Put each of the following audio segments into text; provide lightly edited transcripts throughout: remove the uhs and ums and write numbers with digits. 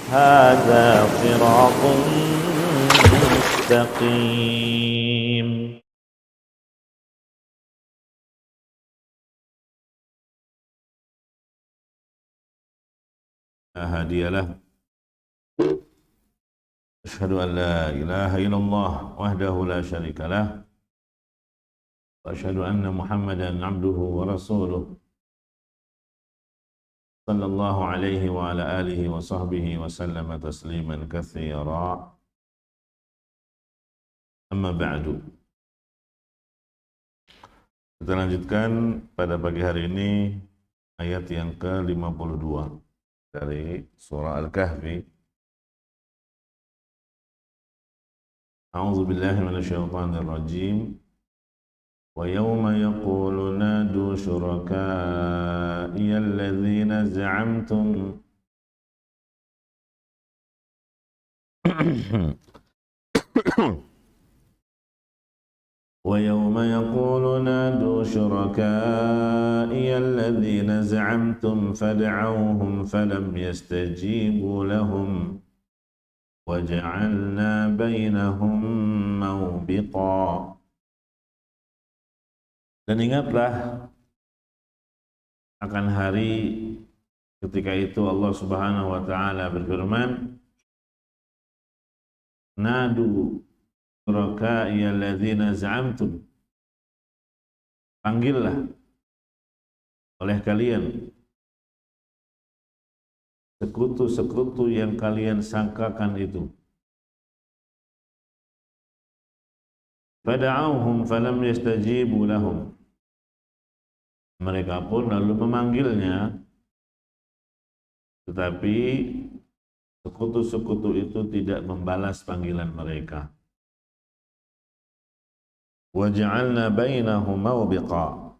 هذا صراط مستقيم. لا هادي له، أشهد أن لا إله إلا الله وحده لا شريك له، وأشهد أن محمدا عبده ورسوله صلى الله عليه وعلى آله وصحبه وسلم تسليما كثيرا. Amma ba'du. Kita lanjutkan pada pagi hari ini ayat yang ke-52 dari surah Al-Kahfi. A'udzu billahi minasyaitonir rajim. Wa yawma yaqulu nadu syuraka'i alladzina za'amtum ويوم يقول نادوا شركائي الذين زعمتم فدعوهم فلم يستجيبوا لهم وجعلنا بينهم موبقا. Dan ingatlah akan hari ketika itu Allah Subhanahu wa taala berfirman, nadu syuraka'i alladzina za'amtum, panggillah oleh kalian sekutu-sekutu yang kalian sangkakan itu. Fada'auhum falam yastajibu lahum, mereka pun lalu memanggilnya, tetapi sekutu-sekutu itu tidak membalas panggilan mereka. Waja'alna bainahum mawbiqa,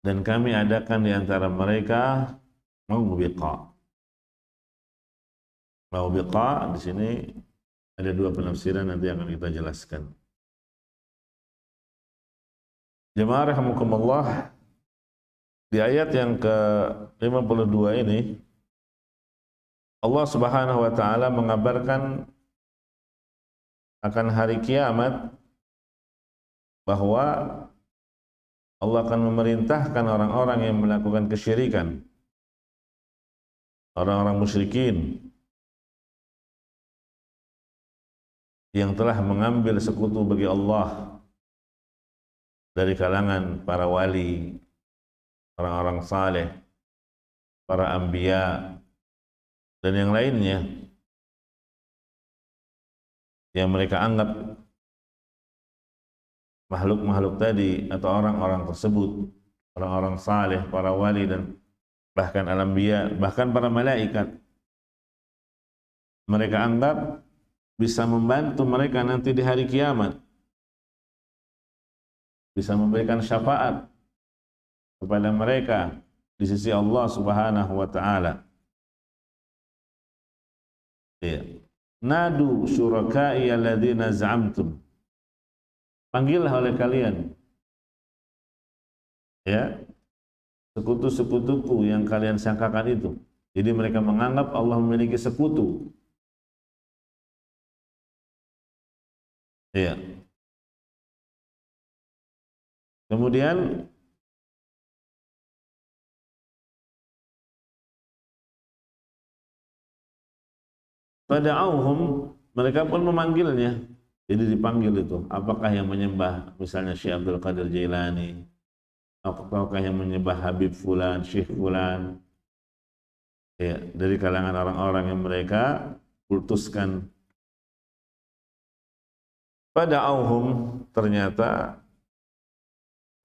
dan kami adakan di antara mereka mawbiqa. Mawbiqa di sini ada dua penafsiran, nanti akan kita jelaskan. Jemaah rahimakumullah, di ayat yang ke-52 ini Allah Subhanahu wa taala mengabarkan akan hari kiamat, bahwa Allah akan memerintahkan orang-orang yang melakukan kesyirikan, orang-orang musyrikin yang telah mengambil sekutu bagi Allah dari kalangan para wali, orang-orang saleh, para anbiya, dan yang lainnya yang mereka anggap makhluk-makhluk tadi atau orang-orang tersebut, orang-orang saleh, para wali, dan bahkan al-anbiya, bahkan para malaikat, mereka anggap bisa membantu mereka nanti di hari kiamat, bisa memberikan syafaat kepada mereka di sisi Allah Subhanahu wa taala. Ya. Nadu syuraka'i alladzina za'amtum, panggillah oleh kalian ya sekutu-sekutuku yang kalian sangkakan itu. Jadi mereka menganggap Allah memiliki sekutu. Ya. Kemudian fada'auhum, mereka pun memanggilnya. Jadi dipanggil itu, apakah yang menyembah misalnya Syekh Abdul Qadir Jailani, apakah yang menyembah Habib Fulan, Syekh Fulan, ya, dari kalangan orang-orang yang mereka kultuskan. Fada'auhum, ternyata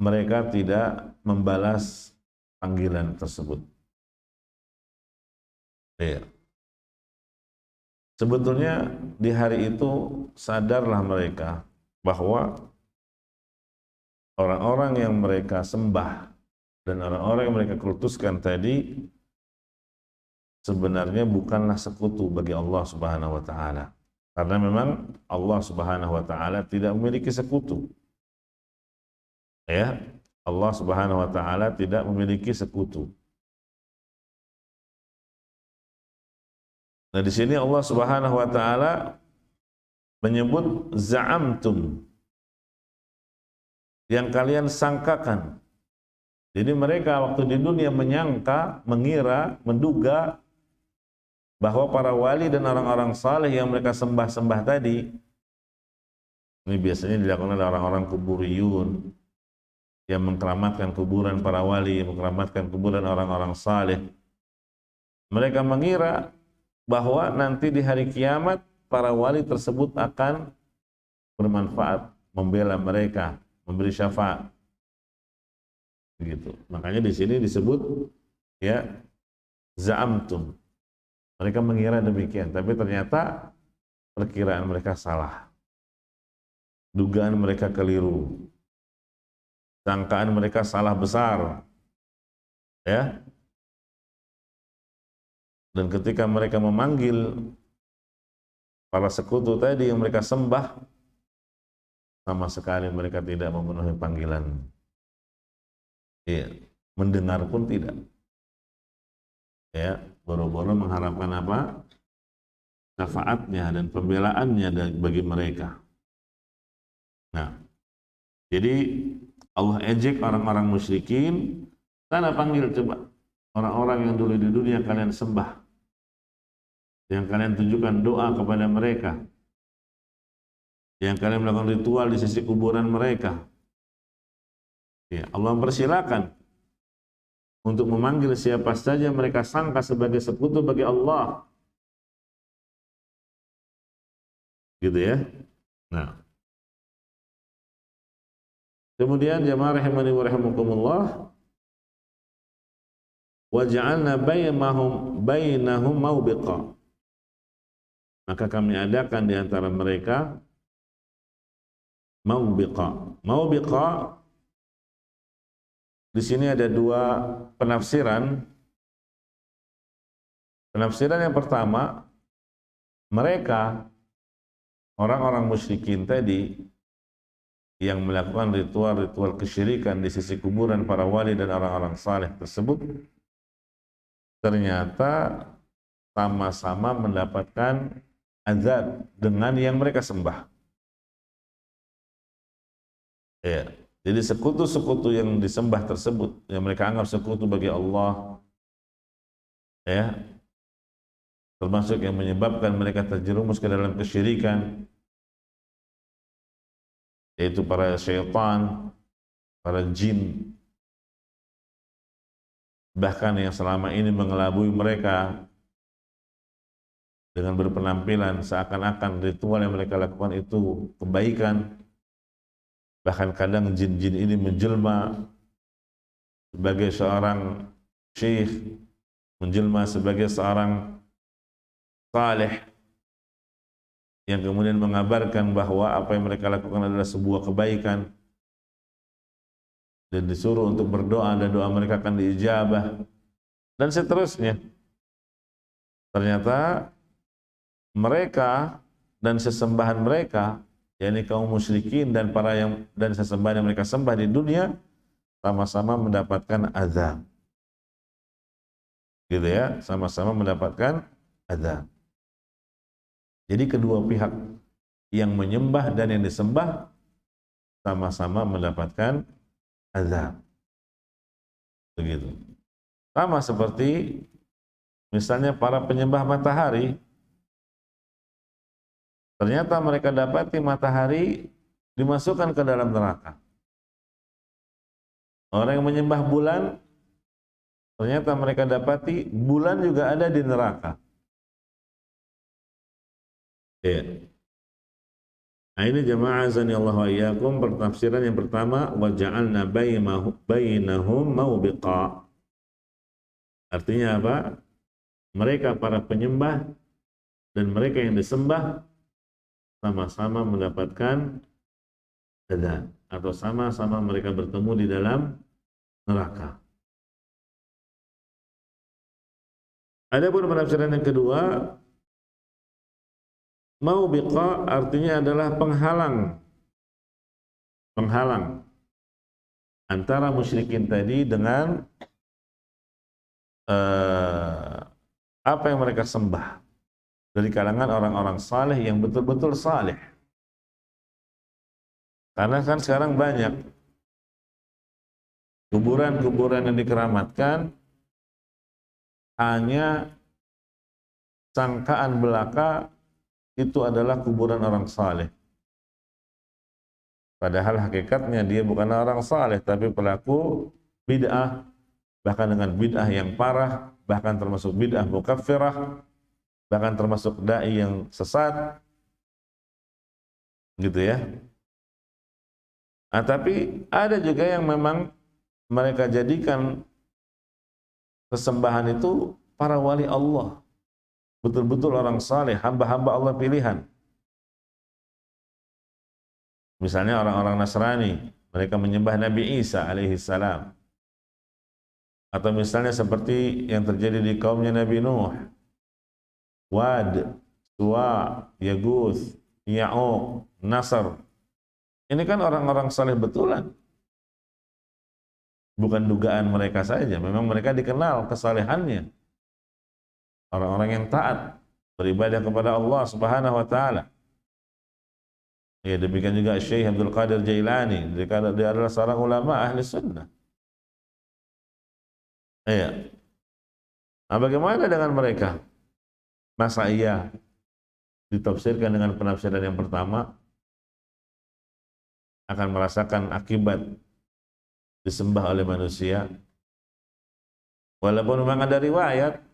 mereka tidak membalas panggilan tersebut. Ya. Sebetulnya di hari itu sadarlah mereka bahwa orang-orang yang mereka sembah dan orang-orang yang mereka kultuskan tadi sebenarnya bukanlah sekutu bagi Allah Subhanahu wa taala. Karena memang Allah Subhanahu wa taala tidak memiliki sekutu. Ya, Allah Subhanahu wa taala tidak memiliki sekutu. Nah, di sini Allah Subhanahu wa taala menyebut za'amtum, yang kalian sangkakan. Jadi mereka waktu di dunia menyangka, mengira, menduga bahwa para wali dan orang-orang saleh yang mereka sembah-sembah tadi, ini biasanya dilakukan oleh orang-orang kuburiyun yang mengkeramatkan kuburan para wali, yang mengkeramatkan kuburan orang-orang saleh. Mereka mengira bahwa nanti di hari kiamat para wali tersebut akan bermanfaat, membela mereka, memberi syafaat. Begitu. Makanya di sini disebut ya za'amtum. Mereka mengira demikian, tapi ternyata perkiraan mereka salah. Dugaan mereka keliru. Sangkaan mereka salah besar. Ya. Dan ketika mereka memanggil para sekutu tadi yang mereka sembah, sama sekali mereka tidak memenuhi panggilan. Ya, mendengar pun tidak. Ya, boro-boro mengharapkan apa? Syafaatnya dan pembelaannya bagi mereka. Nah, jadi Allah ejek orang-orang musyrikin. Sana panggil coba orang-orang yang dulu di dunia kalian sembah, yang kalian tunjukkan doa kepada mereka, yang kalian melakukan ritual di sisi kuburan mereka. Ya, Allah mempersilakan untuk memanggil siapa saja mereka sangka sebagai sekutu bagi Allah. Gitu ya. Nah. Kemudian jamaah rahimani wa rahimakumullah, wa ja'alna bainahum mawbiqa. Maka kami adakan di antara mereka mawbiqa. Mawbiqa di sini ada dua penafsiran. Penafsiran yang pertama, mereka orang-orang musyrikin tadi yang melakukan ritual-ritual kesyirikan di sisi kuburan para wali dan orang-orang saleh tersebut, ternyata sama-sama mendapatkan azab dengan yang mereka sembah. Ya. Jadi sekutu-sekutu yang disembah tersebut, yang mereka anggap sekutu bagi Allah, ya, termasuk yang menyebabkan mereka terjerumus ke dalam kesyirikan, yaitu para syaitan, para jin, bahkan yang selama ini mengelabui mereka dengan berpenampilan seakan-akan ritual yang mereka lakukan itu kebaikan. Bahkan kadang jin-jin ini menjelma sebagai seorang syekh, menjelma sebagai seorang saleh yang kemudian mengabarkan bahwa apa yang mereka lakukan adalah sebuah kebaikan dan disuruh untuk berdoa dan doa mereka akan diijabah dan seterusnya. Ternyata mereka dan sesembahan mereka, yakni kaum musyrikin dan sesembahan yang mereka sembah di dunia, sama-sama mendapatkan azab. Gitu ya, sama-sama mendapatkan azab. Jadi kedua pihak yang menyembah dan yang disembah sama-sama mendapatkan azab. Begitu. Sama seperti misalnya para penyembah matahari. Ternyata mereka dapati matahari dimasukkan ke dalam neraka. Orang yang menyembah bulan, ternyata mereka dapati bulan juga ada di neraka. Ya. Nah, ini jamaah azani Allah wa iyyakum, pertafsiran yang pertama, wa ja'alna bainahum mawbiqa. Artinya apa? Mereka para penyembah dan mereka yang disembah sama-sama mendapatkan azab, atau sama-sama mereka bertemu di dalam neraka. Adapun penafsiran yang kedua, mawbiqa artinya adalah penghalang antara musyrikin tadi dengan apa yang mereka sembah. dari kalangan orang-orang saleh yang betul-betul saleh. Karena kan sekarang banyak kuburan-kuburan yang dikeramatkan hanya sangkaan belaka itu adalah kuburan orang saleh. Padahal hakikatnya dia bukan orang saleh, tapi pelaku bid'ah, bahkan dengan bid'ah yang parah, bahkan termasuk bid'ah mukaffirah, bahkan termasuk dai yang sesat, gitu ya. Nah, tapi ada juga yang memang mereka jadikan sesembahan itu para wali Allah, betul-betul orang saleh, hamba-hamba Allah pilihan. Misalnya orang-orang Nasrani, mereka menyembah Nabi Isa alaihi salam. Atau misalnya seperti yang terjadi di kaumnya Nabi Nuh, Wad, Suwa, Yaguth, Ya'uq, Nasr. Ini kan orang-orang saleh betulan. Bukan dugaan mereka saja, memang mereka dikenal kesalehannya. Orang-orang yang taat beribadah kepada Allah Subhanahu wa taala. Ya, demikian juga Syekh Abdul Qadir Jailani, dia adalah seorang ulama ahli sunnah. Iya. Nah, bagaimana dengan mereka? Masa iya ditafsirkan dengan penafsiran yang pertama akan merasakan akibat disembah oleh manusia? Walaupun memang ada riwayat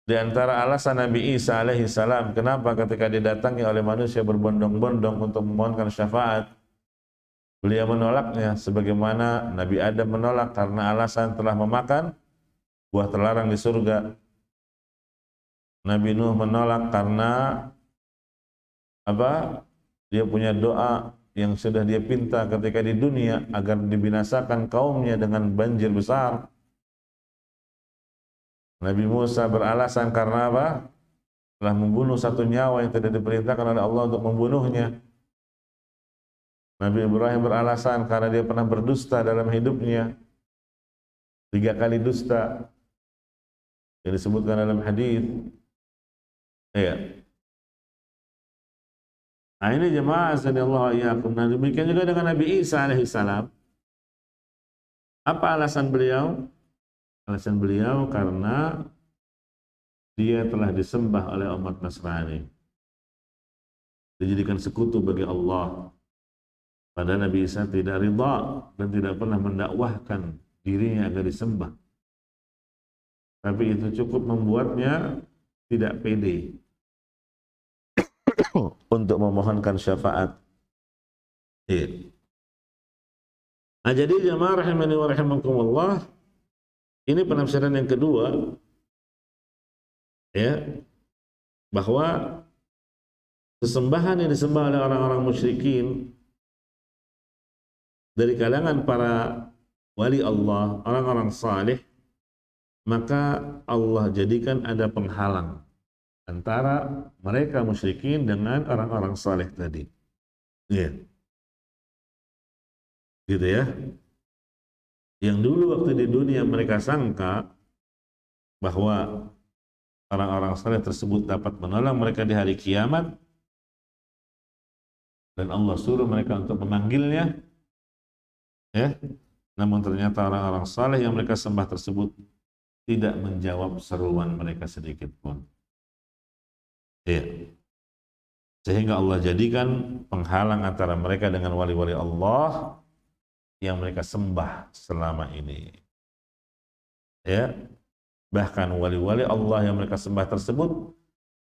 di antara alasan Nabi Isa alaihi salam kenapa ketika didatangi oleh manusia berbondong-bondong untuk memohonkan syafaat, beliau menolaknya sebagaimana Nabi Adam menolak karena alasan telah memakan buah terlarang di surga. Nabi Nuh menolak karena apa? Dia punya doa yang sudah dia pinta ketika di dunia agar dibinasakan kaumnya dengan banjir besar. Nabi Musa beralasan karena apa? Telah membunuh satu nyawa yang tidak diperintahkan oleh Allah untuk membunuhnya. Nabi Ibrahim beralasan karena dia pernah berdusta dalam hidupnya. 3 kali dusta yang disebutkan dalam hadis. Iya. Nah, ini jemaah sallallahu iyyakum. Nah, demikian juga dengan Nabi Isa alaihissalam. Apa alasan beliau? Alasan beliau karena dia telah disembah oleh umat Nasrani, dijadikan sekutu bagi Allah. Padahal Nabi Isa tidak ridha dan tidak pernah mendakwahkan dirinya agar disembah. Tapi itu cukup membuatnya tidak pede untuk memohonkan syafaat. Iya. Nah, jadi jamaah rahimani wa rahimakumullah, ini penafsiran yang kedua, ya, bahwa sesembahan yang disembah oleh orang-orang musyrikin dari kalangan para wali Allah, orang-orang saleh, maka Allah jadikan ada penghalang antara mereka musyrikin dengan orang-orang saleh tadi. Ya. Gitu ya. Yang dulu waktu di dunia mereka sangka bahwa orang-orang saleh tersebut dapat menolong mereka di hari kiamat, dan Allah suruh mereka untuk memanggilnya, ya. Namun ternyata orang-orang saleh yang mereka sembah tersebut tidak menjawab seruan mereka sedikit pun. Ya. Sehingga Allah jadikan penghalang antara mereka dengan wali-wali Allah yang mereka sembah selama ini. Ya. Bahkan wali-wali Allah yang mereka sembah tersebut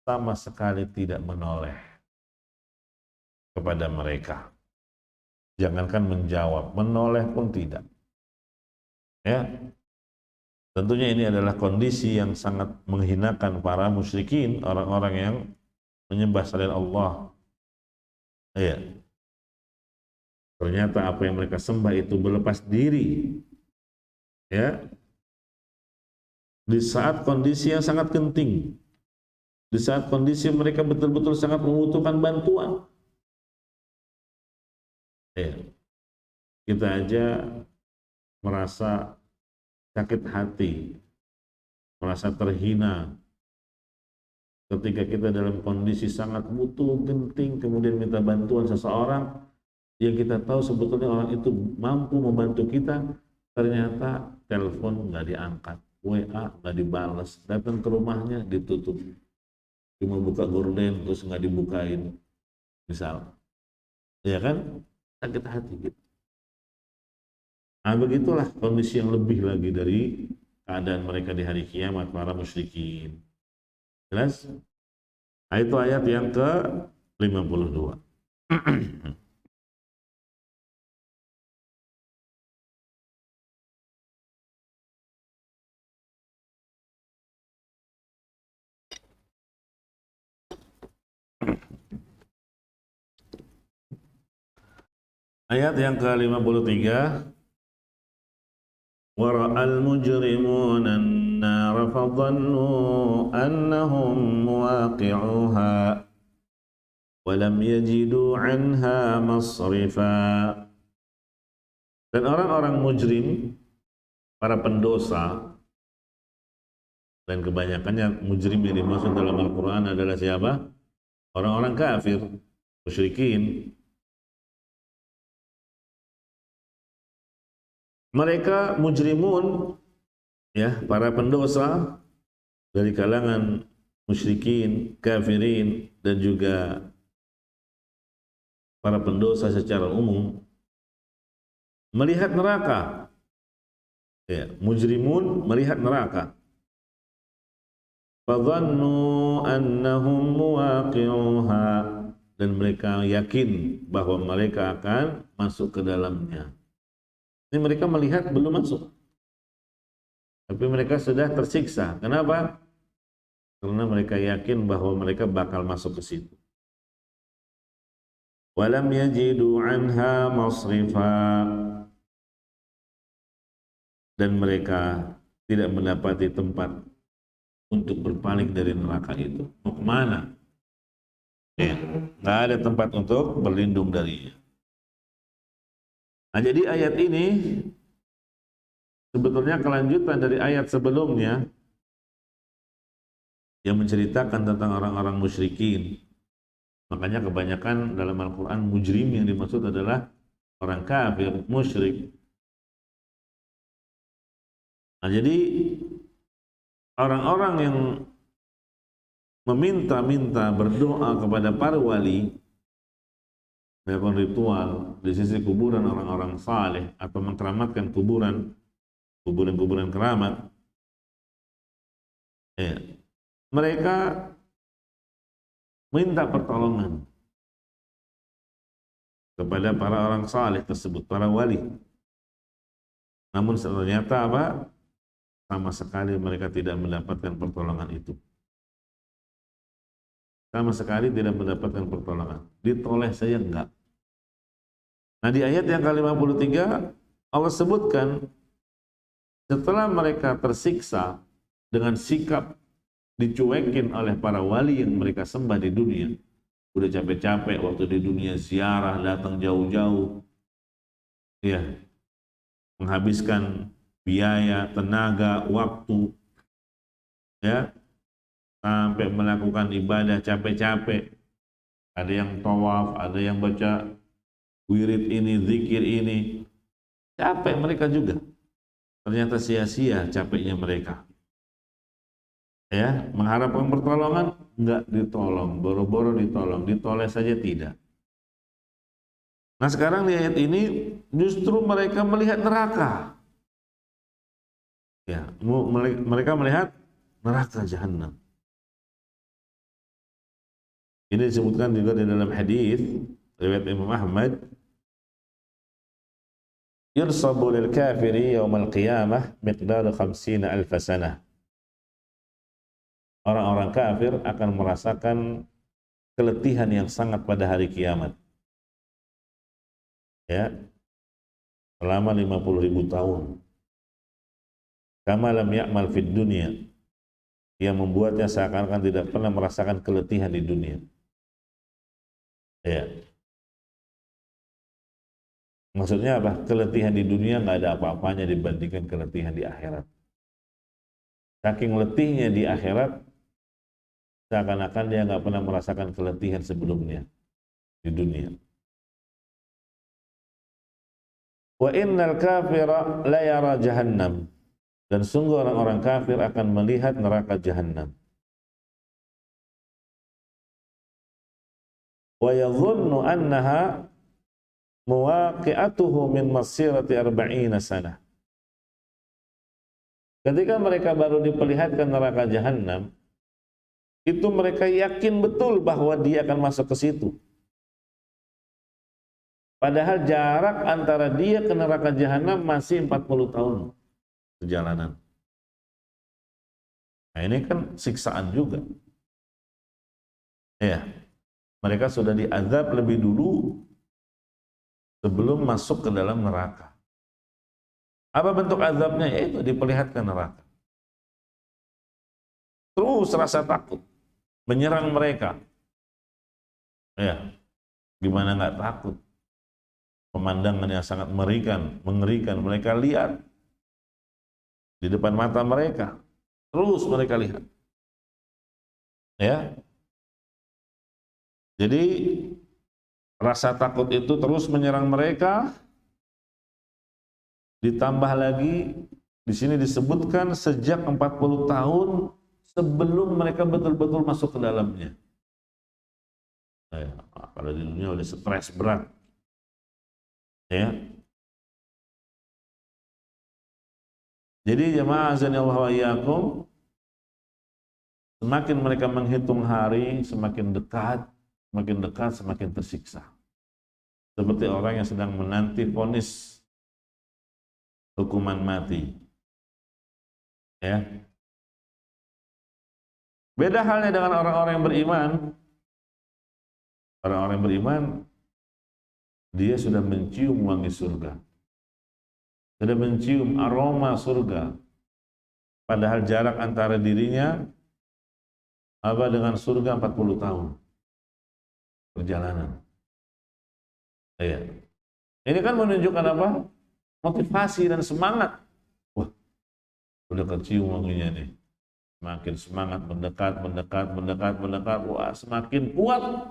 sama sekali tidak menoleh kepada mereka. Jangankan menjawab, menoleh pun tidak. Ya. Tentunya ini adalah kondisi yang sangat menghinakan para musyrikin, orang-orang yang menyembah selain Allah. Ya. Ternyata apa yang mereka sembah itu berlepas diri. Ya. Di saat kondisi yang sangat genting. Di saat kondisi mereka betul-betul sangat membutuhkan bantuan. Ya. Kita aja merasa sakit hati, merasa terhina ketika kita dalam kondisi sangat butuh, genting, kemudian minta bantuan seseorang, yang kita tahu sebetulnya orang itu mampu membantu kita, ternyata telepon nggak diangkat, WA nggak dibalas, datang ke rumahnya ditutup, cuma buka gorden terus nggak dibukain, misal, ya kan, sakit hati gitu. Nah, begitulah kondisi yang lebih lagi dari keadaan mereka di hari kiamat, para musyrikin. Jelas? Nah, itu ayat yang ke-52. Ayat yang ke-53. Wara'al mujrimuna an-nar fadhannu annahum muwaqi'uha wa lam yajidu 'anha masrifa. Dan orang-orang mujrim, para pendosa, dan kebanyakannya mujrim yang dimaksud dalam Al-Quran adalah siapa? Orang-orang kafir, musyrikin. Mereka mujrimun, ya, para pendosa dari kalangan musyrikin, kafirin, dan juga para pendosa secara umum melihat neraka. Ya, mujrimun melihat neraka. Fadhannu annahum muwaqi'uha, dan mereka yakin bahwa mereka akan masuk ke dalamnya. Ini mereka melihat belum masuk, tapi mereka sudah tersiksa. Kenapa? Karena mereka yakin bahwa mereka bakal masuk ke situ. Walam yajidu anha masrifa, dan mereka tidak mendapati tempat untuk berpaling dari neraka itu. Mau kemana? Ya, nggak ada tempat untuk berlindung darinya. Nah, jadi ayat ini sebetulnya kelanjutan dari ayat sebelumnya yang menceritakan tentang orang-orang musyrikin. Makanya kebanyakan dalam Al-Quran mujrim yang dimaksud adalah orang kafir, musyrik. Nah, jadi orang-orang yang meminta-minta, berdoa kepada para wali, melakukan ritual di sisi kuburan orang-orang saleh atau mengkeramatkan kuburan keramat, ya, mereka minta pertolongan kepada para orang saleh tersebut, para wali. Namun ternyata apa? Sama sekali mereka tidak mendapatkan pertolongan itu. Sama sekali tidak mendapatkan pertolongan. Ditoleh saya enggak. Nah, di ayat yang ke-53 Allah sebutkan setelah mereka tersiksa dengan sikap dicuekin oleh para wali yang mereka sembah di dunia. Udah capek-capek waktu di dunia ziarah, datang jauh-jauh, ya, menghabiskan biaya, tenaga, waktu, ya, sampai melakukan ibadah capek-capek. Ada yang tawaf, ada yang baca wirid ini, zikir ini. Capek mereka juga. Ternyata sia-sia capeknya mereka. Ya, mengharapkan pertolongan enggak ditolong, boro-boro ditolong, ditoleh saja tidak. Nah, sekarang di ayat ini justru mereka melihat neraka. Ya, mereka melihat neraka jahanam. Ini disebutkan juga di dalam hadis riwayat Imam Ahmad, yursabu lil kafiri yaumal qiyamah miqdaru 50,000 sanah. Orang-orang kafir akan merasakan keletihan yang sangat pada hari kiamat. Ya, selama 50.000 tahun. Kama lam ya'mal fid dunya, yang membuatnya seakan-akan tidak pernah merasakan keletihan di dunia. Ya. Maksudnya apa? Keletihan di dunia nggak ada apa-apanya dibandingkan keletihan di akhirat. Saking letihnya di akhirat, seakan-akan dia nggak pernah merasakan keletihan sebelumnya di dunia. Wa innal kafira la yara jahannam, dan sungguh orang-orang kafir akan melihat neraka jahannam. Wa yadhunnu annaha muwaqi'atuhu min masirati 40 sanah. Ketika mereka baru diperlihatkan neraka jahanam, itu mereka yakin betul bahwa dia akan masuk ke situ. Padahal jarak antara dia ke neraka jahanam masih 40 tahun perjalanan. Nah, ini kan siksaan juga. Ya, mereka sudah diazab lebih dulu sebelum masuk ke dalam neraka. Apa bentuk azabnya? Yaitu diperlihatkan neraka. Terus rasa takut menyerang mereka. Ya, gimana nggak takut? Pemandangan yang sangat mengerikan. Mereka lihat di depan mata mereka. Terus mereka lihat. Ya. Jadi rasa takut itu terus menyerang mereka. Ditambah lagi di sini disebutkan sejak 40 tahun sebelum mereka betul-betul masuk ke dalamnya. Kalau di dunia udah stres berat. Ya. Jadi jemaah azan Allah wa iyyakum, semakin mereka menghitung hari, semakin dekat, semakin tersiksa. Seperti orang yang sedang menanti vonis hukuman mati. Ya. Beda halnya dengan orang-orang yang beriman. Orang-orang yang beriman, dia sudah mencium wangi surga. Sudah mencium aroma surga. Padahal jarak antara dirinya dengan surga 40 tahun perjalanan. Ya. Ini kan menunjukkan apa? Motivasi dan semangat. Wah, udah kecium wanginya nih. Semakin semangat mendekat. Wah, semakin kuat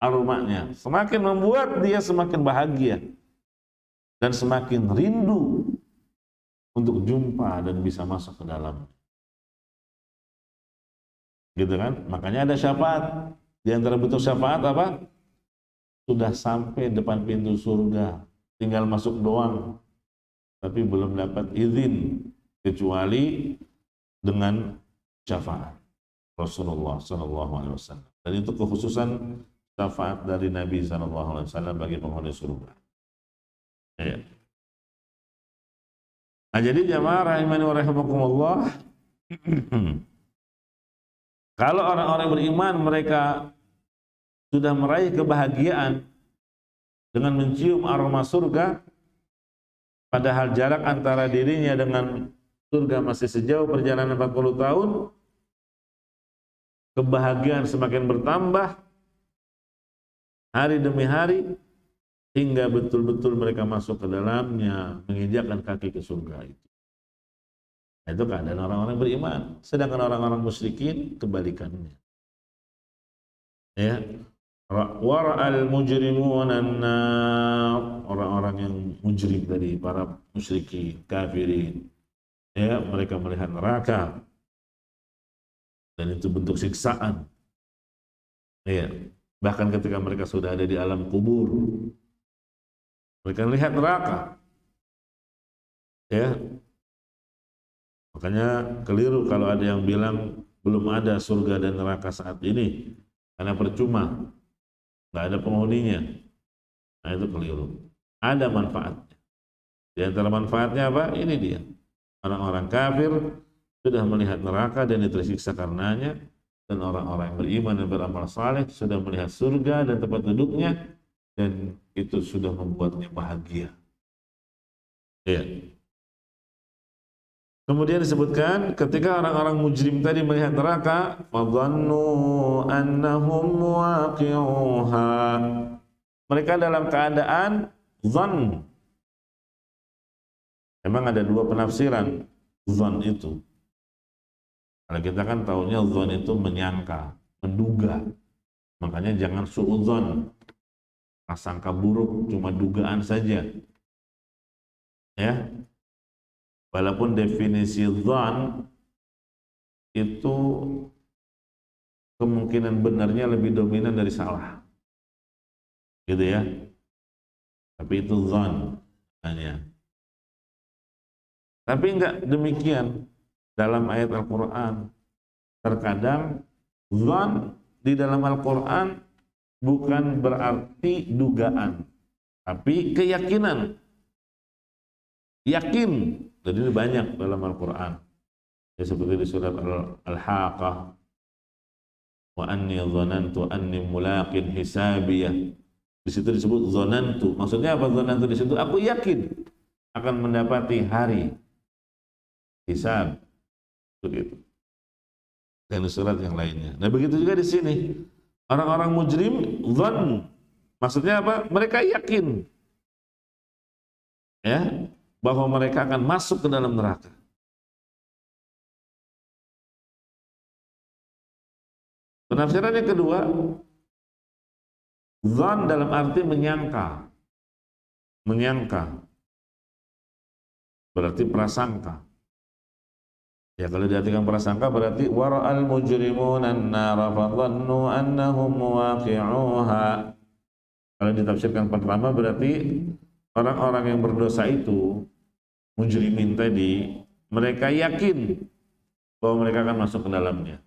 aromanya. Semakin membuat dia semakin bahagia. Dan semakin rindu untuk jumpa dan bisa masuk ke dalam. Gitu kan? Makanya ada syafaat. Di antara bentuk syafaat apa? Sudah sampai depan pintu surga. Tinggal masuk doang, tapi belum dapat izin kecuali dengan syafaat Rasulullah SAW. Dan itu kekhususan syafaat dari Nabi SAW bagi penghuni surga. Ya. Nah, jadi jamaah rahimani wa rahimakumullah, kalau orang-orang beriman mereka sudah meraih kebahagiaan dengan mencium aroma surga, padahal jarak antara dirinya dengan surga masih sejauh perjalanan 40 tahun, kebahagiaan semakin bertambah hari demi hari, hingga betul-betul mereka masuk ke dalamnya, menginjakkan kaki ke surga itu. Itu keadaan orang-orang beriman. Sedangkan orang-orang musyrikin kebalikannya. Ya. Wara'al mujrimuna an-nar, orang-orang yang mujrim tadi, para musyrikin, kafirin, ya, mereka melihat neraka dan itu bentuk siksaan. Ya, bahkan ketika mereka sudah ada di alam kubur, mereka melihat neraka. Ya. Makanya keliru kalau ada yang bilang belum ada surga dan neraka saat ini, karena percuma. Nggak ada penghuninya. Nah, itu keliru. Ada manfaatnya. Di antara manfaatnya apa? Ini dia. Orang-orang kafir sudah melihat neraka dan tersiksa karenanya, dan orang-orang yang beriman dan beramal saleh sudah melihat surga dan tempat duduknya, dan itu sudah membuatnya bahagia. Ya. Kemudian disebutkan ketika orang-orang mujrim tadi melihat neraka, fadhannu annahum waqi'uha. Mereka dalam keadaan zan. Memang ada dua penafsiran zan itu. Kalau kita kan taunya zon itu menyangka, menduga. Makanya jangan suudzon, prasangka buruk, cuma dugaan saja. Ya, walaupun definisi zon itu kemungkinan benarnya lebih dominan dari salah, gitu ya. Tapi itu zon hanya. Tapi enggak demikian dalam ayat Al-Quran. Terkadang zon di dalam Al-Quran bukan berarti dugaan, tapi keyakinan. Yakin. Jadi ini banyak dalam Al-Quran. Ya, seperti di surat Al-Haqqah. Wa anni dhanantu anni mulaqin hisabiyah. Di situ disebut dhanantu. Maksudnya apa dhanantu di situ? Aku yakin akan mendapati hari hisab. Begitu. Dan surat yang lainnya. Nah, begitu juga di sini. Orang-orang mujrim dhan. Maksudnya apa? Mereka yakin. Ya, bahwa mereka akan masuk ke dalam neraka. Penafsiran yang kedua, zon dalam arti menyangka. Menyangka. Berarti prasangka. Ya, kalau diartikan prasangka berarti wara'al mujrimuna an-nara fadhannu annahum muwaqi'uha. Kalau ditafsirkan pertama berarti orang-orang yang berdosa itu, mujrimin tadi, mereka yakin bahwa mereka akan masuk ke dalamnya.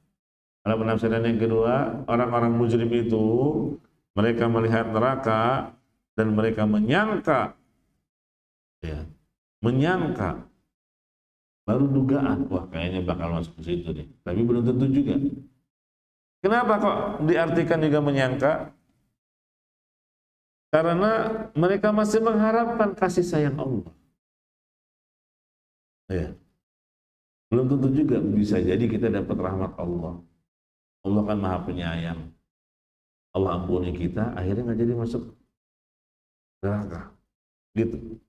Kalau penafsiran yang kedua, orang-orang mujrim itu mereka melihat neraka dan mereka menyangka, ya, menyangka, baru dugaan, wah kayaknya bakal masuk ke situ deh. Tapi belum tentu juga. Kenapa kok diartikan juga menyangka? Karena mereka masih mengharapkan kasih sayang Allah. Ya. Belum tentu juga, bisa jadi kita dapat rahmat Allah. Allah kan maha penyayang. Allah ampuni kita, akhirnya nggak jadi masuk neraka. Gitu.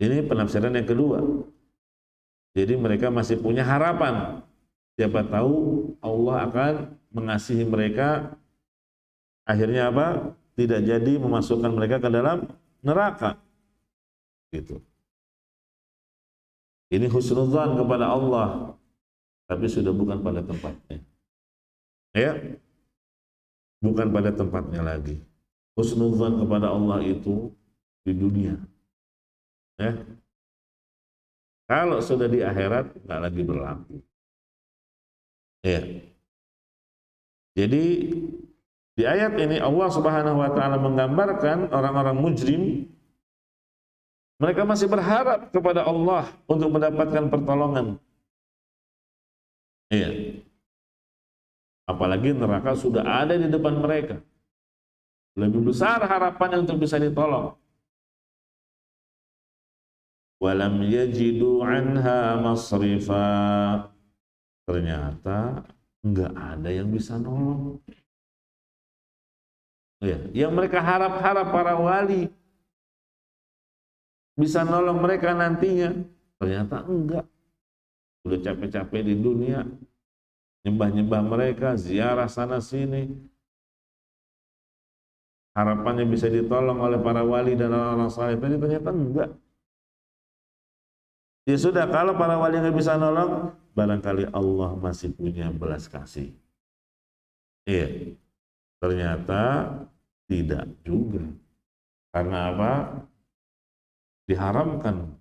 Ini penafsiran yang kedua. Jadi mereka masih punya harapan. Siapa tahu Allah akan mengasihi mereka. Akhirnya apa? Tidak jadi memasukkan mereka ke dalam neraka. Gitu. Ini husnudzan kepada Allah. Tapi sudah bukan pada tempatnya. Ya, bukan pada tempatnya lagi. Husnudzan kepada Allah itu di dunia. Ya, kalau sudah di akhirat nggak lagi berlaku. Ya, jadi di ayat ini Allah Subhanahu Wa Taala menggambarkan orang-orang mujrim, mereka masih berharap kepada Allah untuk mendapatkan pertolongan. Iya. Apalagi neraka sudah ada di depan mereka. Lebih besar harapannya untuk bisa ditolong. Walam yajidu anha masrifa. Ternyata enggak ada yang bisa nolong. Ya, yang mereka harap-harap para wali bisa nolong mereka nantinya, ternyata enggak. Udah capek-capek di dunia, nyembah-nyembah mereka, ziarah sana sini, harapannya bisa ditolong oleh para wali dan orang-orang saleh, tadi ternyata enggak. Ya sudah, kalau para wali nggak bisa nolong, barangkali Allah masih punya belas kasih. Iya, ternyata tidak juga. Karena apa? Diharamkan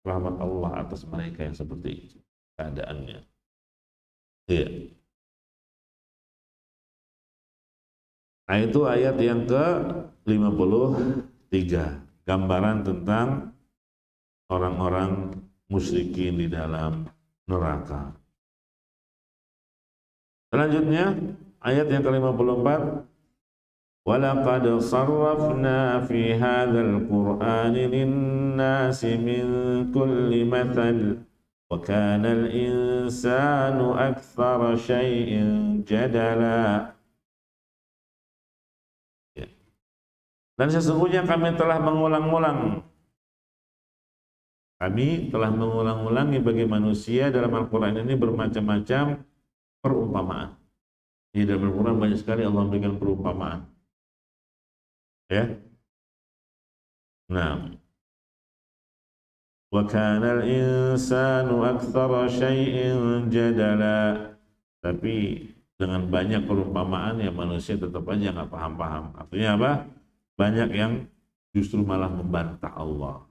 rahmat Allah atas mereka yang seperti itu keadaannya. Iya. Nah, itu ayat yang ke-53, gambaran tentang orang-orang musyrikin di dalam neraka. Selanjutnya ayat yang ke-54, walaqad sarrafna fi hadzal qur'ani lin-nasi min kulli mathal wa kana al-insanu aktsara syai'in jadala. Dan sesungguhnya kami telah mengulang-ulang Kami telah mengulang-ulangi bagi manusia dalam Al-Quran ini bermacam-macam perumpamaan. Di dalam Al-Quran banyak sekali Allah memberikan perumpamaan. Ya. Nah, wa kana al-insanu aktsara syai'in jadala. Tapi dengan banyak perumpamaan ya manusia tetap aja nggak paham-paham. Artinya apa? Banyak yang justru malah membantah Allah.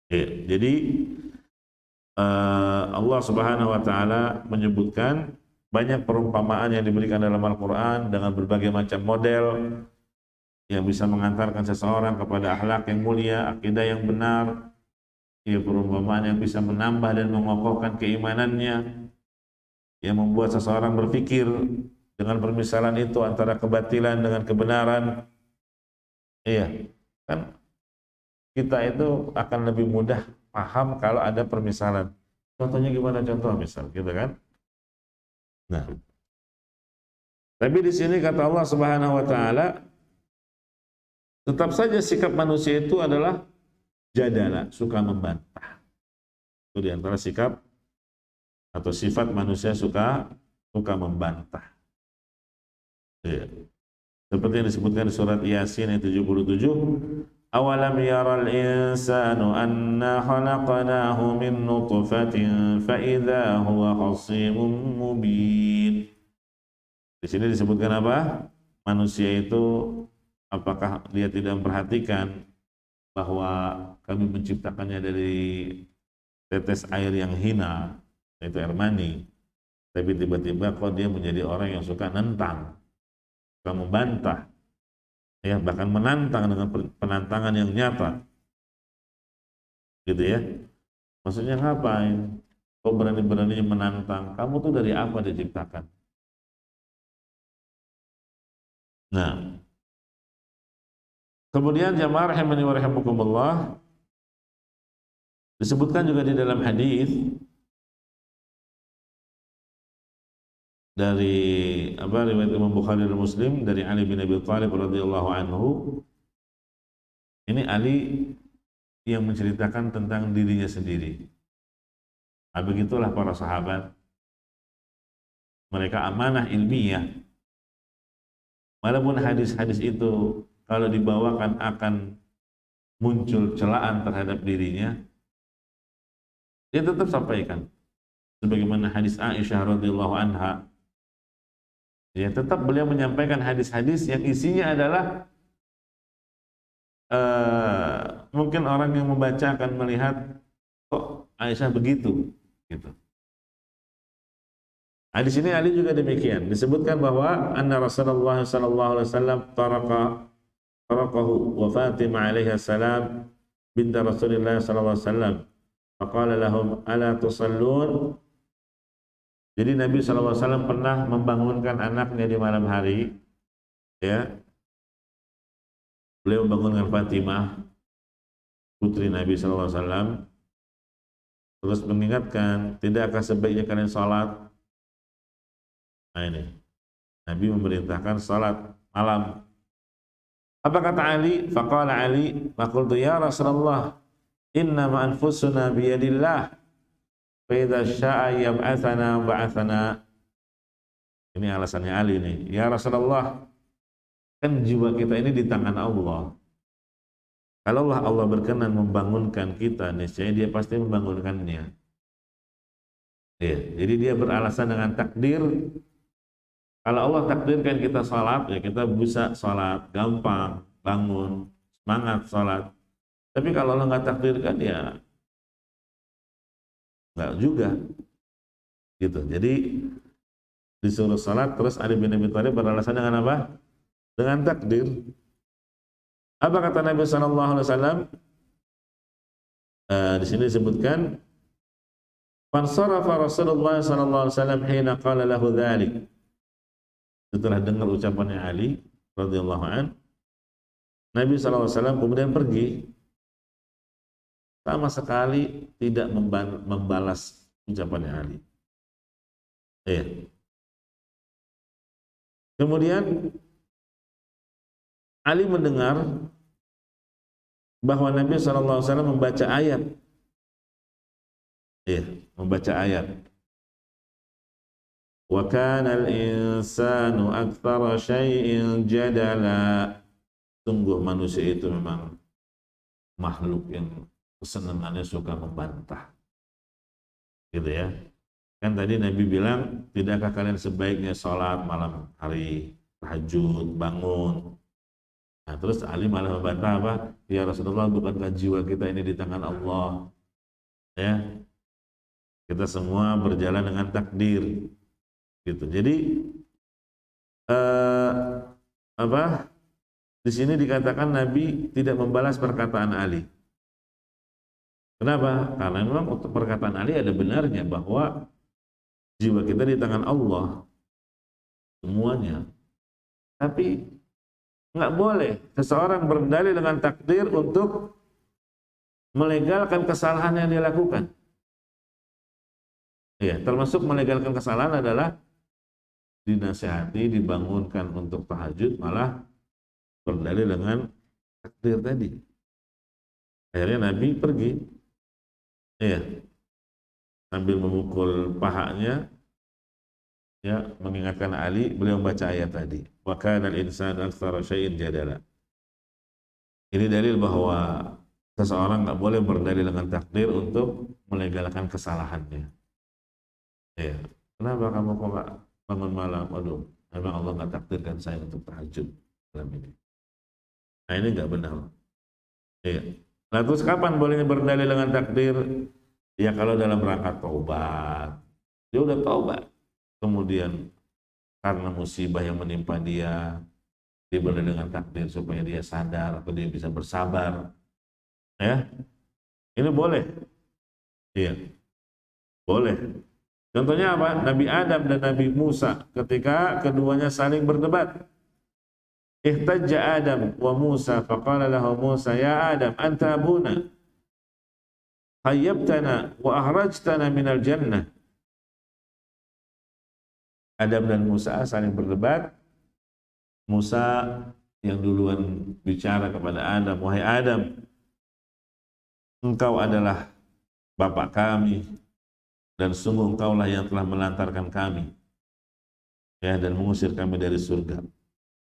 Ya, jadi Allah Subhanahu wa taala menyebutkan banyak perumpamaan yang diberikan dalam Al-Qur'an dengan berbagai macam model yang bisa mengantarkan seseorang kepada akhlak yang mulia, akidah yang benar. Ya, perumpamaan yang bisa menambah dan mengokohkan keimanannya, yang membuat seseorang berpikir dengan permisalan itu antara kebatilan dengan kebenaran. Iya, kan kita itu akan lebih mudah paham kalau ada permisalan. Contohnya gimana? Contoh misal, gitu kan? Nah, tapi di sini kata Allah Subhanahu wa taala, tetap saja sikap manusia itu adalah jadala, suka membantah. Itu di antara sikap atau sifat manusia suka membantah. Ya. Seperti yang disebutkan di surat Yasin ayat 77, awalam yaral insanu anna khalaqnahu min nutfatin fa idza huwa khasimun mubin. Di sini disebutkan apa? Manusia itu apakah dia tidak memperhatikan bahwa kami menciptakannya dari tetes air yang hina, yaitu air mani, tapi tiba-tiba kok dia menjadi orang yang suka nentang, suka membantah, ya, bahkan menantang dengan penantangan yang nyata, gitu ya. Maksudnya ngapain? Kok berani-beraninya menantang? Kamu tuh dari apa diciptakan? Nah, kemudian jamaah rahimani wa rahimakumullah, disebutkan juga di dalam hadis dari riwayat Imam Bukhari dan Muslim dari Ali bin Abi Thalib radhiyallahu anhu. Ini Ali yang menceritakan tentang dirinya sendiri. Begitulah para sahabat. Mereka amanah ilmiah. Walaupun hadis-hadis itu kalau dibawakan akan muncul celaan terhadap dirinya, dia tetap sampaikan. Sebagaimana hadis Aisyah radhiyallahu anha, ya, tetap beliau menyampaikan hadis-hadis yang isinya adalah mungkin orang yang membaca akan melihat kok Aisyah begitu, gitu. Di sini Ali juga demikian. Disebutkan bahwa anna Rasulullah sallallahu alaihi wasallam tarakahu wa Fatimah alaiha salam binta Rasulullah sallallahu alaihi wasallam. Faqala lahum ala tusallun. Jadi Nabi sallallahu alaihi wasallam pernah membangunkan anaknya di malam hari, ya. Beliau membangunkan Fatimah, putri Nabi sallallahu alaihi wasallam, terus mengingatkan, tidakkah sebaiknya kalian salat? Nah ini, Nabi memerintahkan salat malam. Apa kata Ali? Faqala Ali, faqultu ya Rasulullah, innama anfusuna biyadillah, fa idza syaa yab'atsana ba'atsana. Ini alasannya Ali nih. Ya Rasulullah, kan jiwa kita ini di tangan Allah. Kalau Allah berkenan membangunkan kita, niscaya Dia pasti membangunkannya. Ya, jadi dia beralasan dengan takdir. Kalau Allah takdirkan kita sholat, ya kita bisa sholat, gampang, bangun, semangat sholat. Tapi kalau Allah nggak takdirkan, ya nggak juga. Gitu. Jadi disuruh sholat, terus Ali bin Abi Thalib beralasan dengan apa? Dengan takdir. Apa kata Nabi Sallallahu Alaihi Wasallam? Di sini disebutkan, fansarafa Rasulullah Sallallahu Alaihi Wasallam hina qala lahu dzalik. Setelah dengar ucapannya Ali radhiyallahu an, Nabi SAW kemudian pergi, sama sekali tidak membalas ucapannya Ali. Ya. Kemudian Ali mendengar bahwa Nabi SAW membaca ayat Iya, membaca ayat. Wa kana al-insanu aktsara syai'in jadala. Sungguh manusia itu memang makhluk yang kesenangannya suka membantah. Gitu ya. Kan tadi Nabi bilang, tidakkah kalian sebaiknya sholat malam hari, tahajud, bangun. Nah, terus Ali malah membantah apa? Ya Rasulullah, bukankah jiwa kita ini di tangan Allah? Ya, kita semua berjalan dengan takdir. Gitu. Jadi apa? Di sini dikatakan Nabi tidak membalas perkataan Ali. Kenapa? Karena memang untuk perkataan Ali ada benarnya bahwa jiwa kita di tangan Allah semuanya. Tapi nggak boleh seseorang berdalil dengan takdir untuk melegalkan kesalahan yang dia lakukan. Ya, termasuk melegalkan kesalahan adalah dinasihati, dibangunkan untuk tahajud, malah berdalil dengan takdir tadi. Akhirnya Nabi pergi, ya, sambil memukul pahanya, ya, mengingatkan Ali, beliau membaca ayat tadi. Wa kana al-insanu aktsara syai'in jadala. Ini dalil bahwa seseorang nggak boleh berdalil dengan takdir untuk melegalkan kesalahannya. Ya, kenapa kamu kok nggak bangun malam? Aduh, memang Allah nggak takdirkan saya untuk tahajud malam ini. Nah, ini nggak benar. Ya. Nah, terus kapan bolehnya berdalil dengan takdir? Ya kalau dalam rangka taubat. Dia udah taubat. Kemudian karena musibah yang menimpa dia, dia berdalil dengan takdir supaya dia sadar atau dia bisa bersabar. Ya, ini boleh. Iya, boleh. Contohnya apa? Nabi Adam dan Nabi Musa ketika keduanya saling berdebat. Ihtajja Adam wa Musa faqala lahu Musa ya Adam anta abuna khayyabtana wa akhrajtana minal jannah. Adam dan Musa saling berdebat. Musa yang duluan bicara kepada Adam, wahai Adam, engkau adalah bapak kami, dan sungguh engkaulah yang telah melantarkan kami, ya, dan mengusir kami dari surga.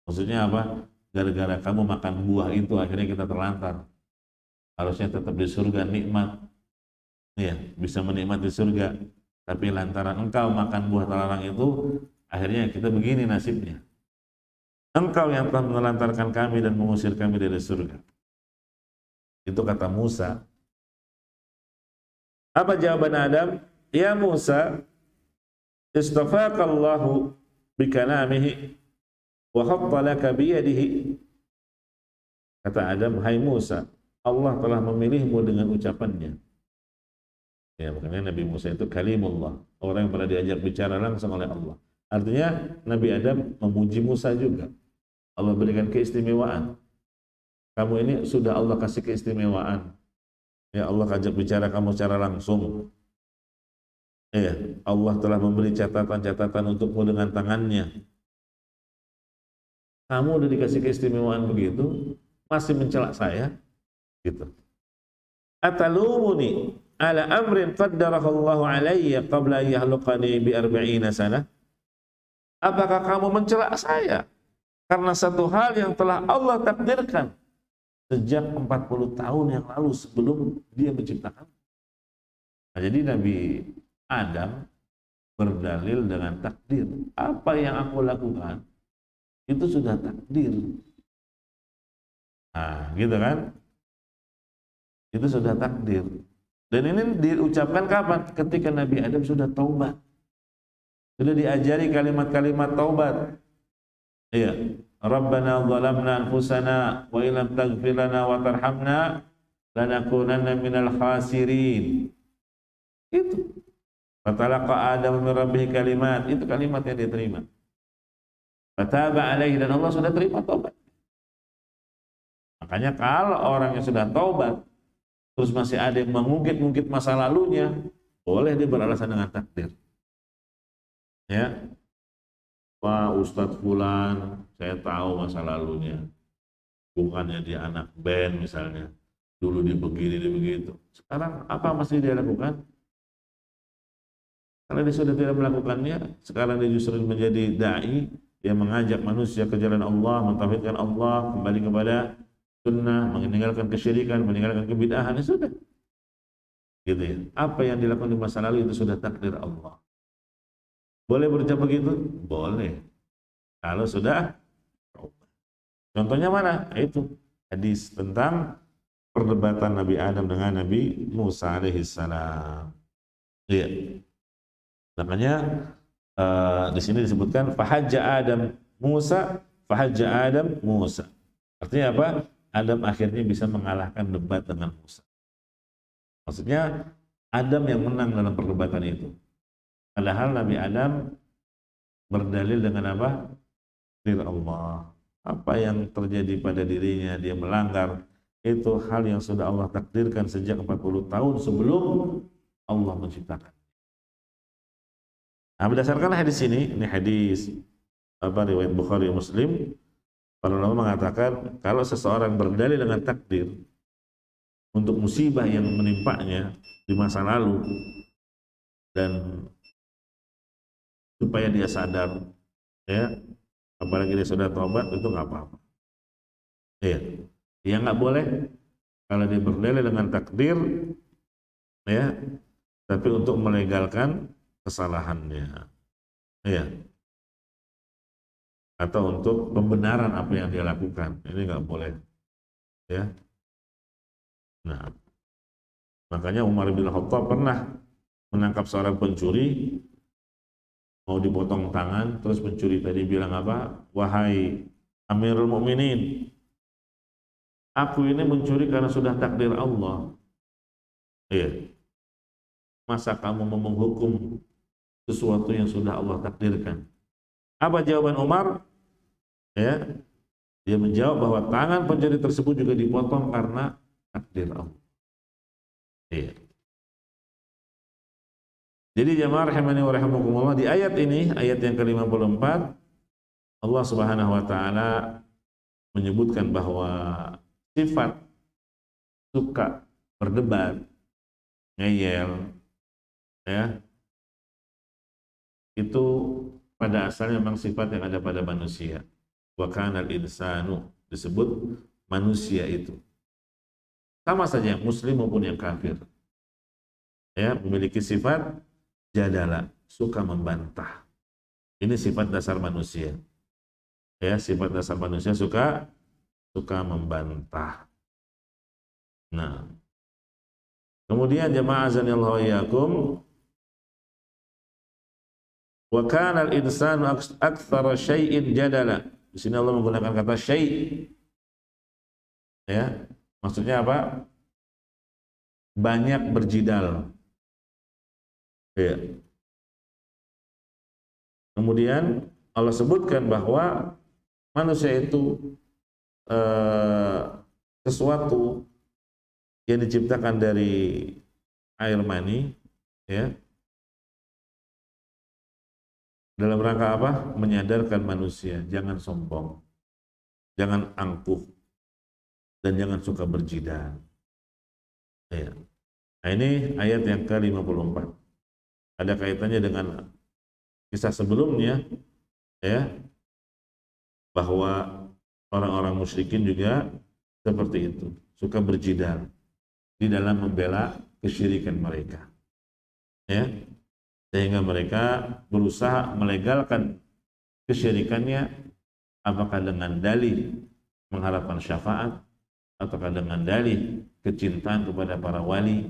Maksudnya apa? Gara-gara kamu makan buah itu akhirnya kita terlantar. Harusnya tetap di surga nikmat, ya, bisa menikmati surga. Tapi lantaran engkau makan buah terlarang itu, akhirnya kita begini nasibnya. Engkau yang telah menelantarkan kami dan mengusir kami dari surga. Itu kata Musa. Apa jawaban Adam? Ya Musa, istafaqallahu bikalamihi wa khatta laka biyadihi. Kata Adam, hai Musa, Allah telah memilihmu dengan ucapannya. Ya, makanya Nabi Musa itu kalimullah, orang yang pernah diajak bicara langsung oleh Allah. Artinya Nabi Adam memuji Musa juga. Allah berikan keistimewaan. Kamu ini sudah Allah kasih keistimewaan. Ya, Allah ajak bicara kamu secara langsung. Ya, Allah telah memberi catatan-catatan untukmu dengan tangannya. Kamu udah dikasih keistimewaan begitu, masih mencela saya, gitu. Atalumuni ala amrin qaddarahallahu alayya qabla yahluqani bi 40 sana. Apakah kamu mencela saya karena satu hal yang telah Allah takdirkan sejak 40 tahun yang lalu sebelum dia menciptakan? Nah, jadi Nabi Adam berdalil dengan takdir. Apa yang aku lakukan itu sudah takdir. Nah, gitu kan? Itu sudah takdir. Dan ini diucapkan kapan? Ketika Nabi Adam sudah taubat. Sudah diajari kalimat-kalimat taubat. Iya. Rabbana zalamna anfusana wa illam taghfir lana wa tarhamna lanakunanna minal khasirin. Itu. Fatalaqa Adam min rabbih kalimat. Itu kalimat yang diterima. Fataba alaihi, dan Allah sudah terima taubat. Makanya kalau orang yang sudah taubat terus masih ada yang mengungkit-ungkit masa lalunya, boleh dia beralasan dengan takdir. Ya. Pak Ustadz Fulan, saya tahu masa lalunya. Bukannya dia anak band misalnya. Dulu dia begini, dia begitu. Sekarang apa masih dia lakukan? Karena dia sudah tidak melakukannya, sekarang dia justru menjadi da'i yang mengajak manusia ke jalan Allah, mentauhidkan Allah, kembali kepada sunnah, meninggalkan kesyirikan, meninggalkan kebid'ahan, ya sudah. Gitu ya. Apa yang dilakukan di masa lalu itu sudah takdir Allah. Boleh berucap begitu? Boleh. Kalau sudah, contohnya mana? Itu hadis tentang perdebatan Nabi Adam dengan Nabi Musa alaihissalam. Iya. Makanya di sini disebutkan fahajja Adam Musa, fahajja Adam Musa. Artinya apa? Adam akhirnya bisa mengalahkan debat dengan Musa. Maksudnya Adam yang menang dalam perdebatan itu. Padahal Nabi Adam berdalil dengan apa? Takdir Allah. Apa yang terjadi pada dirinya, dia melanggar, itu hal yang sudah Allah takdirkan sejak 40 tahun sebelum Allah menciptakan. Nah, berdasarkan hadis ini hadis riwayat Bukhari Muslim, para ulama mengatakan kalau seseorang berdalil dengan takdir untuk musibah yang menimpanya di masa lalu dan supaya dia sadar, ya, apalagi dia sudah taubat, itu nggak apa-apa. Ya, dia nggak boleh kalau dia berdalil dengan takdir, ya, tapi untuk melegalkan kesalahannya, ya, atau untuk pembenaran apa yang dia lakukan, ini nggak boleh, ya. Nah, makanya Umar bin Khattab pernah menangkap seorang pencuri, mau dipotong tangan, terus pencuri tadi bilang apa? Wahai Amirul Mukminin, aku ini mencuri karena sudah takdir Allah. Iya. Masa kamu mau menghukum sesuatu yang sudah Allah takdirkan? Apa jawaban Umar? Ya, dia menjawab bahwa tangan pencuri tersebut juga dipotong karena takdir Allah. Iya. Jadi jamaah rahimani wa rahimakumullah, di ayat ini, ayat yang ke-54, Allah Subhanahu wa taala menyebutkan bahwa sifat suka berdebat, ngeyel, ya, itu pada asalnya memang sifat yang ada pada manusia. Wa kanal insanu, disebut manusia itu. Sama saja yang muslim maupun yang kafir, ya, memiliki sifat jadala, suka membantah. Ini sifat dasar manusia. Ya, sifat dasar manusia suka membantah. Nah, kemudian jamaah azanillahu wa iyyakum, wa kana al-insanu aktsara syai'in jadala. Di sini Allah menggunakan kata syai'. Ya, maksudnya apa? Banyak berjidal. Ya. Kemudian Allah sebutkan bahwa manusia itu sesuatu yang diciptakan dari air mani, ya, dalam rangka apa? Menyadarkan manusia jangan sombong, jangan angkuh, dan jangan suka berjidal. Ya. Nah, ini ayat yang ke-54. Ada kaitannya dengan kisah sebelumnya, ya, bahwa orang-orang musyrikin juga seperti itu, suka berjidal di dalam membela kesyirikan mereka, ya, sehingga mereka berusaha melegalkan kesyirikannya, apakah dengan dalih mengharapkan syafaat, ataukah dengan dalih kecintaan kepada para wali,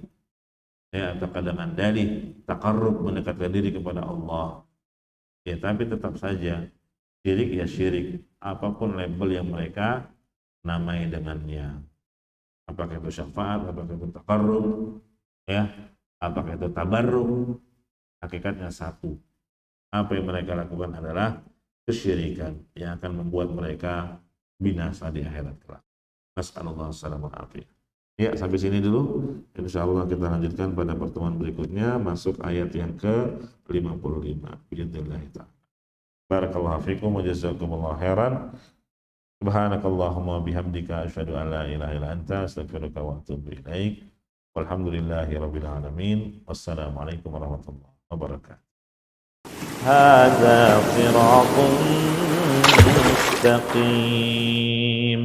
ya, ataukah dengan dalih taqarrub, mendekatkan diri kepada Allah. Ya, tapi tetap saja syirik ya syirik, apapun label yang mereka namai dengannya. Apakah itu syafaat, apakah itu taqarrub, ya, apakah itu tabarruk, hakikatnya satu. Apa yang mereka lakukan adalah kesyirikan yang akan membuat mereka binasa di akhirat kelak. Nasallallahu alaihi wasallam. Ya, sampai sini dulu. Insyaallah kita lanjutkan pada pertemuan berikutnya, masuk ayat yang ke-55. Bismillah ta'ala. Barakallahu fikum wa jazakumullahu khairan. Subhanakallahumma bihamdika asyhadu an la ilaha illa anta astaghfiruka wa atubu ilaik. Walhamdulillahi rabbil alamin. Wassalamualaikum warahmatullahi wabarakatuh. hadza siratun mustaqim.